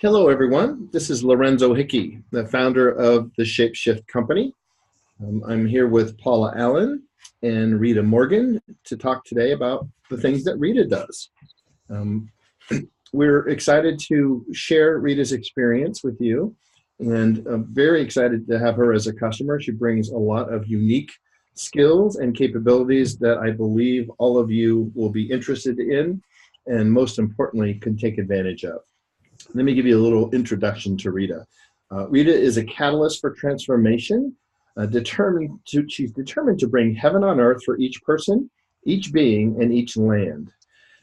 Hello, everyone. This is Lorenzo Hickey, the founder of the Shapeshift Company. I'm here with Paula Allen and Rita Morgin to talk today about the things that Rita does. We're excited to share Rita's experience with you, and I'm very excited to have her as a customer. She brings a lot of unique skills and capabilities that I believe all of you will be interested in, and most importantly, can take advantage of. Let me give you a little introduction to Rita. Rita is a catalyst for transformation, she's determined to bring heaven on earth for each person, each being, and each land.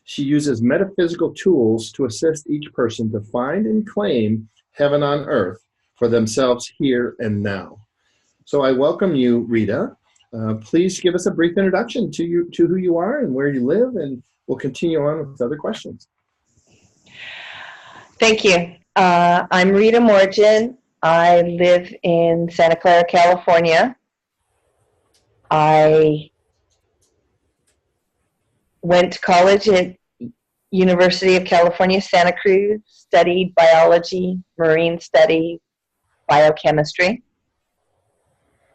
She uses metaphysical tools to assist each person to find and claim heaven on earth for themselves here and now. So I welcome you, Rita. Please give us a brief introduction to who you are and where you live, and we'll continue on with other questions. Thank you. I'm Rita Morgin. I live in Santa Clara, California. I went to college at University of California, Santa Cruz, studied biology, marine studies, biochemistry.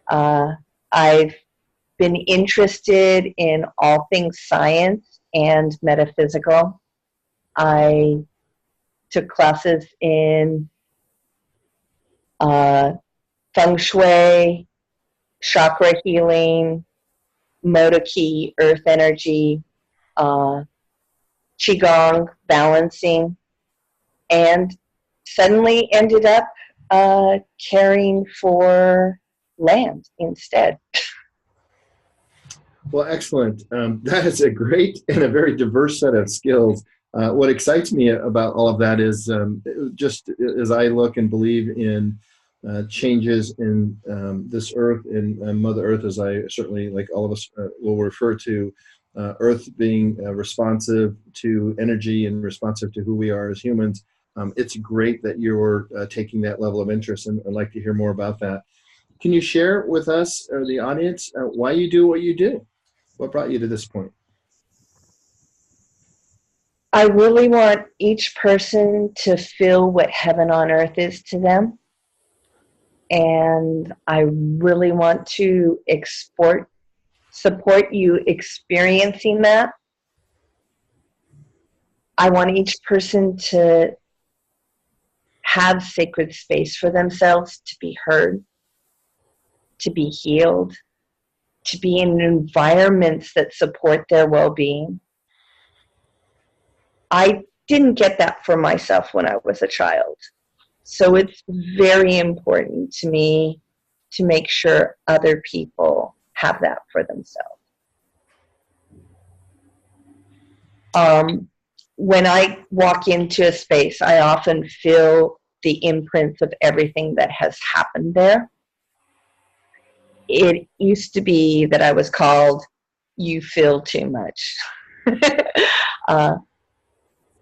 I've been interested in all things science and metaphysical. I took classes in feng shui, chakra healing, motoki, earth energy, qigong, balancing, and suddenly ended up caring for land instead. Well, excellent. That is a great and a very diverse set of skills. What excites me about all of that is just as I look and believe in changes in this earth and Mother Earth, as I certainly, like all of us, will refer to Earth being responsive to energy and responsive to who we are as humans. It's great that you're taking that level of interest, and I'd like to hear more about that. Can you share with us or the audience why you do what you do? What brought you to this point? I really want each person to feel what heaven on earth is to them. And I really want to support you experiencing that. I want each person to have sacred space for themselves, to be heard, to be healed, to be in environments that support their well-being. I didn't get that for myself when I was a child. So it's very important to me to make sure other people have that for themselves. When I walk into a space, I often feel the imprints of everything that has happened there. It used to be that I was called, "You feel too much."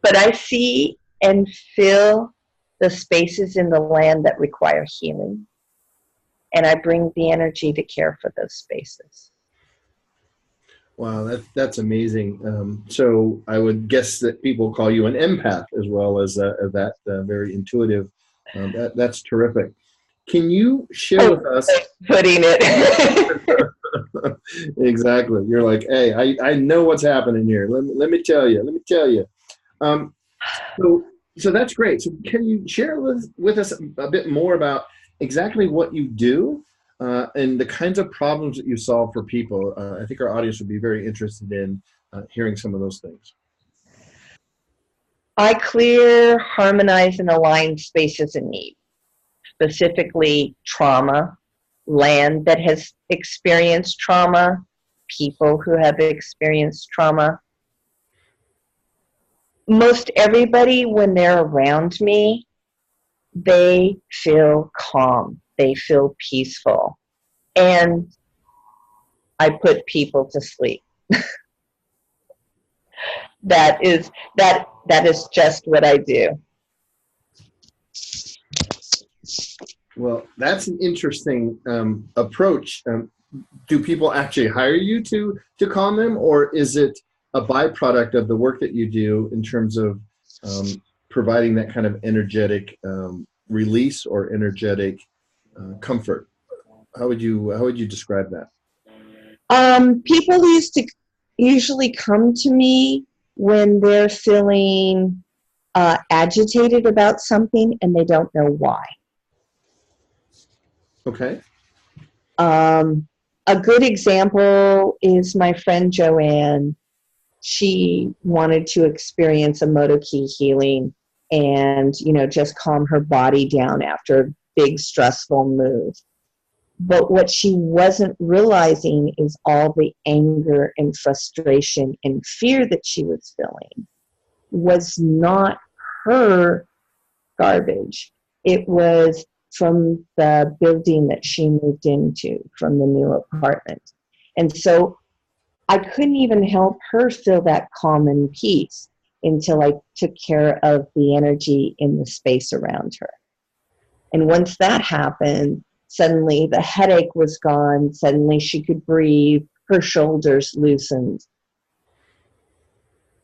But I see and feel the spaces in the land that require healing. And I bring the energy to care for those spaces. Wow, that's amazing. So I would guess that people call you an empath as well as that very intuitive. That's terrific. Can you share with us? Putting it. Exactly. You're like, hey, I know what's happening here. Let me tell you. So that's great. So can you share with us a bit more about exactly what you do and the kinds of problems that you solve for people? I think our audience would be very interested in hearing some of those things. I clear, harmonize, and align spaces in need, specifically trauma, land that has experienced trauma, people who have experienced trauma. Most everybody, when they're around me, they feel calm, they feel peaceful, and I put people to sleep. That is just what I do. Well, that's an interesting approach. Do people actually hire you to calm them, or is it a byproduct of the work that you do in terms of providing that kind of energetic release or energetic comfort. How would you describe that? People usually come to me when they're feeling agitated about something and they don't know why. Okay. A good example is my friend Joanne. She wanted to experience a Motoki healing and, just calm her body down after a big stressful move. But what she wasn't realizing is all the anger and frustration and fear that she was feeling was not her garbage. It was from the building that she moved into, from the new apartment. And so I couldn't even help her feel that calm and peace until I took care of the energy in the space around her. And once that happened, suddenly the headache was gone. Suddenly she could breathe. Her shoulders loosened.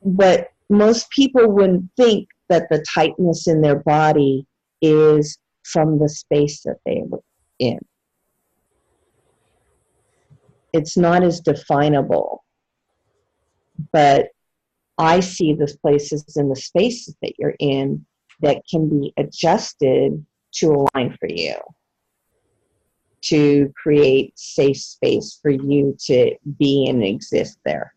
But most people wouldn't think that the tightness in their body is from the space that they were in. It's not as definable. But I see the places in the spaces that you're in that can be adjusted to align for you, to create safe space for you to be and exist there.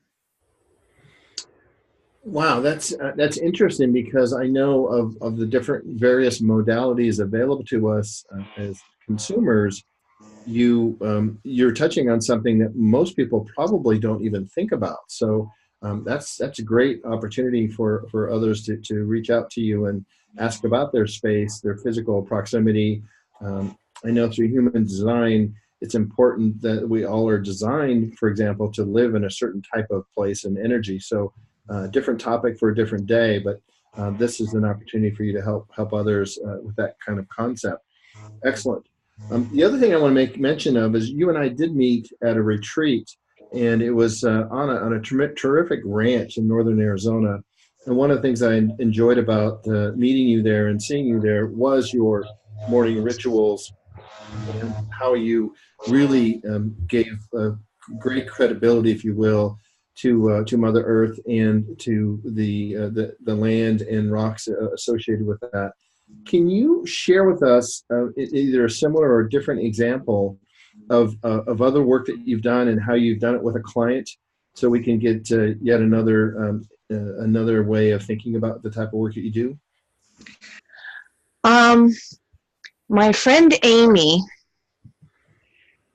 Wow, that's interesting, because I know of the different various modalities available to us as consumers. You're touching on something that most people probably don't even think about. So that's a great opportunity for others to reach out to you and ask about their space, their physical proximity. I know through human design, it's important that we all are designed, for example, to live in a certain type of place and energy. So different topic for a different day, but this is an opportunity for you to help others with that kind of concept. Excellent. The other thing I want to make mention of is you and I did meet at a retreat, and it was on a terrific ranch in northern Arizona. And one of the things I enjoyed about meeting you there and seeing you there was your morning rituals and how you really gave great credibility, if you will, to Mother Earth and to the land and rocks associated with that. Can you share with us either a similar or different example of other work that you've done and how you've done it with a client, so we can get yet another way of thinking about the type of work that you do? My friend Amy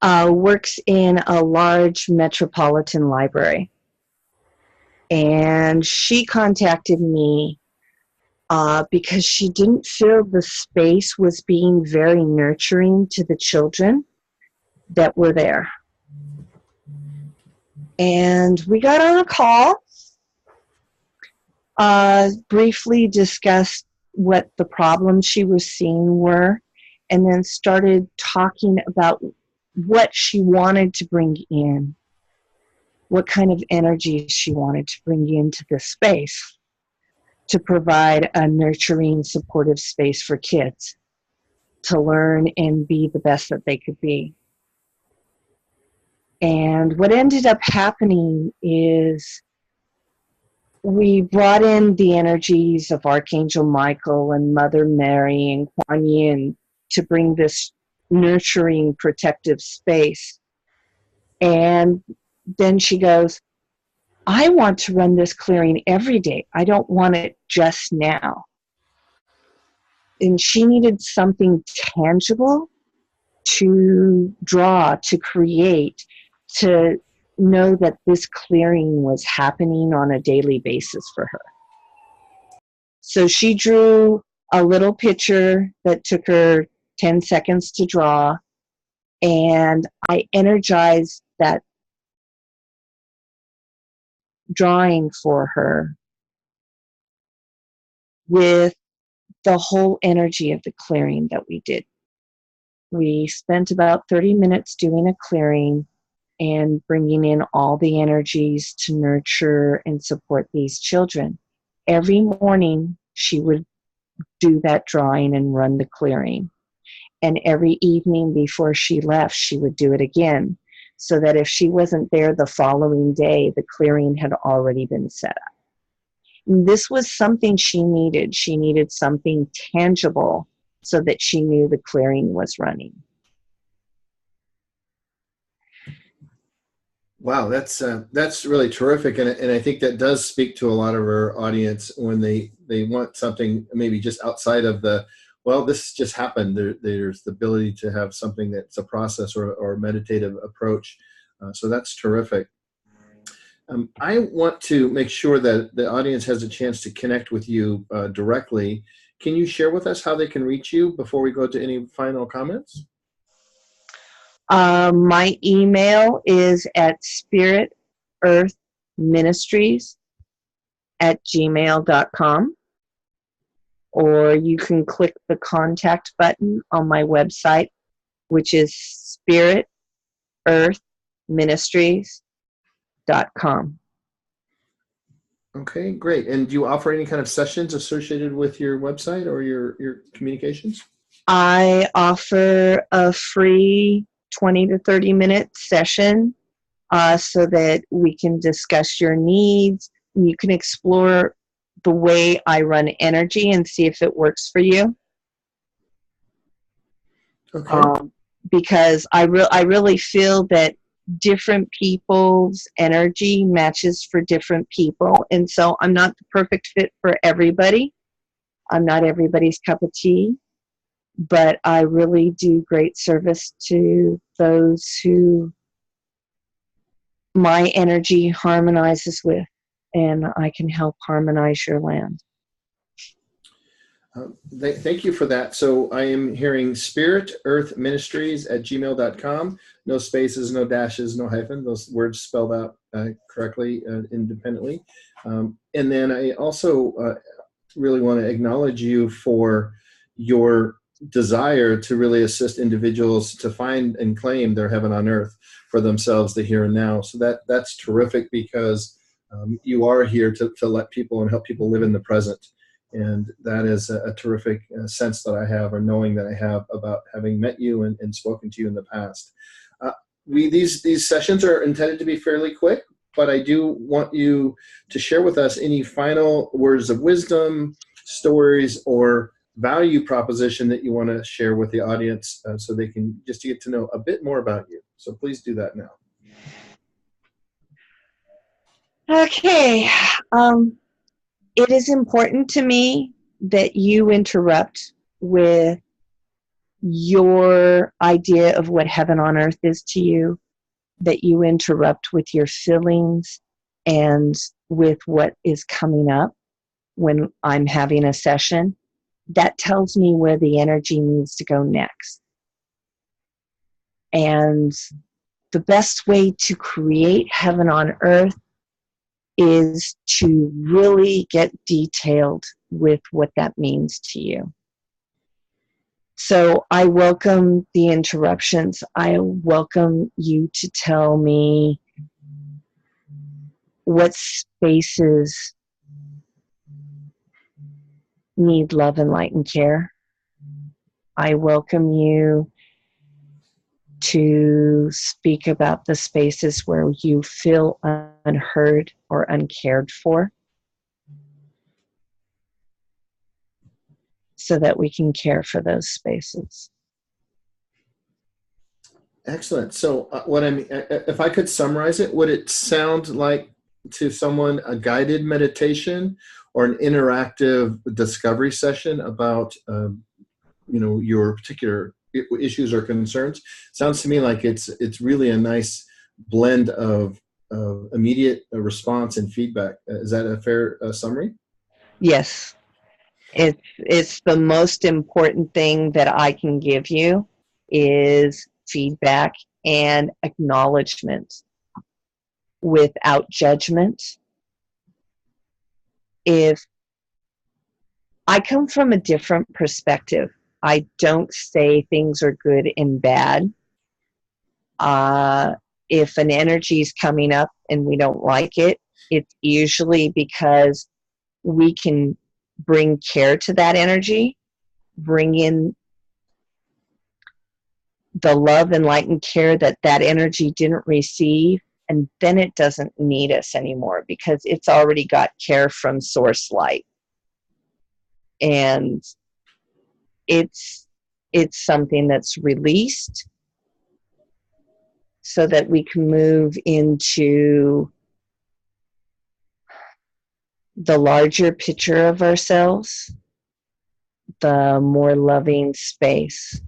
works in a large metropolitan library, and she contacted me because she didn't feel the space was being very nurturing to the children that were there. And we got on a call, briefly discussed what the problems she was seeing were, and then started talking about what she wanted to bring in, what kind of energy she wanted to bring into the space to provide a nurturing, supportive space for kids to learn and be the best that they could be. And what ended up happening is we brought in the energies of Archangel Michael and Mother Mary and Kuan Yin to bring this nurturing, protective space. And then she goes, I want to run this clearing every day. I don't want it just now. And she needed something tangible to draw, to create, to know that this clearing was happening on a daily basis for her. So she drew a little picture that took her 10 seconds to draw, and I energized that drawing for her with the whole energy of the clearing that we did. We spent about 30 minutes doing a clearing and bringing in all the energies to nurture and support these children. Every morning, she would do that drawing and run the clearing. And every evening before she left, she would do it again, so that if she wasn't there the following day, the clearing had already been set up. And this was something she needed. She needed something tangible so that she knew the clearing was running. Wow, that's really terrific, and I think that does speak to a lot of our audience when they want something maybe just outside of the, well, this just happened. There's the ability to have something that's a process or a meditative approach. So that's terrific. I want to make sure that the audience has a chance to connect with you directly. Can you share with us how they can reach you before we go to any final comments? My email is at spiritearthministries@gmail.com, or you can click the contact button on my website, which is spiritearthministries.com. Okay, great. And do you offer any kind of sessions associated with your website or your communications? I offer a free 20 to 30 minute session so that we can discuss your needs. You can explore the way I run energy and see if it works for you. Okay. Because I really feel that different people's energy matches for different people. And so I'm not the perfect fit for everybody. I'm not everybody's cup of tea. But I really do great service to those who my energy harmonizes with, and I can help harmonize your land. Thank you for that. So I am hearing spiritearthministries@gmail.com. No spaces, no dashes, no hyphen. Those words spelled out correctly, independently. And then I also really want to acknowledge you for your desire to really assist individuals to find and claim their heaven on earth for themselves, the here and now. So that's terrific, because you are here to let people and help people live in the present. And that is a terrific sense that I have, or knowing that I have, about having met you and spoken to you in the past. These sessions are intended to be fairly quick, but I do want you to share with us any final words of wisdom, stories, or value proposition that you want to share with the audience, so they can just get to know a bit more about you. So please do that now. Okay. It is important to me that you interrupt with your idea of what heaven on earth is to you, that you interrupt with your feelings and with what is coming up when I'm having a session. That tells me where the energy needs to go next. And the best way to create heaven on earth is to really get detailed with what that means to you. So I welcome the interruptions. I welcome you to tell me what spaces need love and light and care. I welcome you to speak about the spaces where you feel unheard or uncared for, so that we can care for those spaces. Excellent. So if I could summarize it, would it sound like to someone a guided meditation or an interactive discovery session about your particular issues or concerns? Sounds to me like it's really a nice blend of immediate response and feedback. Is that a fair summary? Yes. It's the most important thing that I can give you is feedback and acknowledgement without judgment. If I come from a different perspective, I don't say things are good and bad. If an energy is coming up and we don't like it, it's usually because we can bring care to that energy, bring in the love and light and care that that energy didn't receive, and then it doesn't need us anymore because it's already got care from source light. And it's something that's released so that we can move into the larger picture of ourselves, the more loving space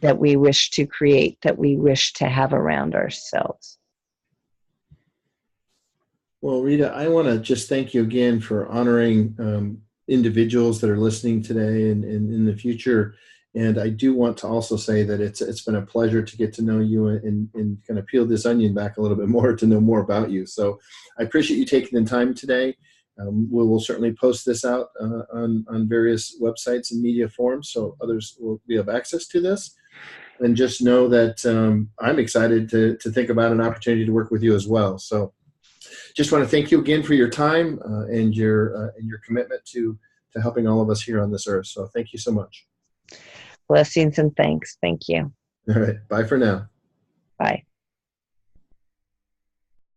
that we wish to create, that we wish to have around ourselves. Well, Rita, I want to just thank you again for honoring individuals that are listening today and in the future. And I do want to also say that it's been a pleasure to get to know you and kind of peel this onion back a little bit more to know more about you. So I appreciate you taking the time today. We will certainly post this out on various websites and media forums so others will be of access to this. And just know that I'm excited to think about an opportunity to work with you as well. So just want to thank you again for your time and your commitment to helping all of us here on this earth. So thank you so much. Blessings and thanks. Thank you. All right. Bye for now. Bye.